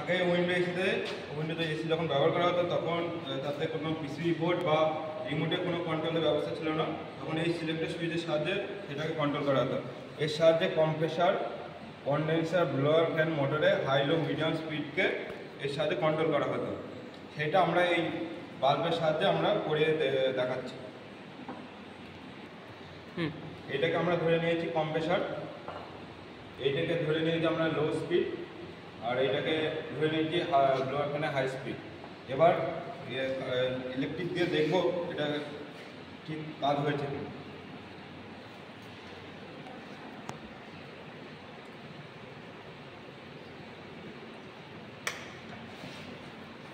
আগে উইন্ডোতে এসি যখন ব্যবহার করা হতো তখন তাতে কোনো পিসিবি বোর্ড বা রিমোটে কোনো কন্ট্রোলের ব্যবস্থা ছিল না, তখন এই সিলেক্টর সুইচের সাহায্যে সেটাকে কন্ট্রোল করা হতো। এর সাহায্যে কম্প্রেসার, কন্ডেন্সার, ব্লোয়ার, ফ্যান, মোটরে হাই লো মিডিয়াম স্পিডকে এর সাহায্যে কন্ট্রোল করা হতো। সেটা আমরা এই বাল্বের সাহায্যে আমরা করে দেখাচ্ছি। এটাকে আমরা ধরে নিয়েছি কম্প্রেসার, এইটাকে ধরে নিয়েছি আমরা লো স্পিড, আর এইটাকে ধরে নিয়েছি ব্লোয়ার ফ্যানে হাই স্পিড। এবার ইলেকট্রিক দিয়ে দেখবো এটা ঠিক কাজ হয়েছে কি।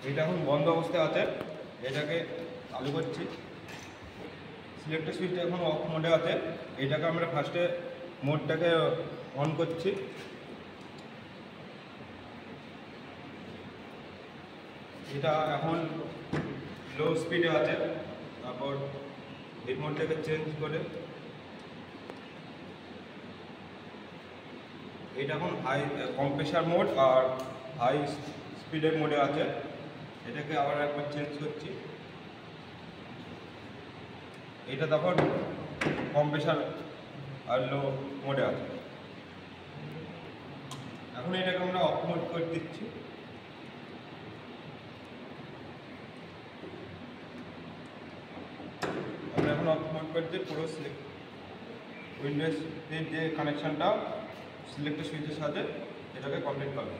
এটা এখন বন্ধ অবস্থায় আছে, এটাকে চালু করছি। সিলেক্টর সুইচটা এখন অফ মোডে আছে, এটাকে আমরা ফার্স্টে মোডটাকে অন করছি। এটা এখন লো স্পিডে আছে, তারপর এই মোডটাকে চেঞ্জ করে এটা এখন হাই কম্প্রেসার মোড আর হাই স্পিডের মোডে আছে। এটাকে আবার একবার চেঞ্জ করছি, এটা তখন কম্প্রেসার আর লো মোডে আছে। এখন এটাকে আমরা অফ মোড করে দিচ্ছি। আমরা এখন অফ মোড করে দিয়ে পুরো উইন্ডোজের যে কানেকশনটা সিলেক্টর সুইচের সাথে এটাকে কমপ্লিট করবো।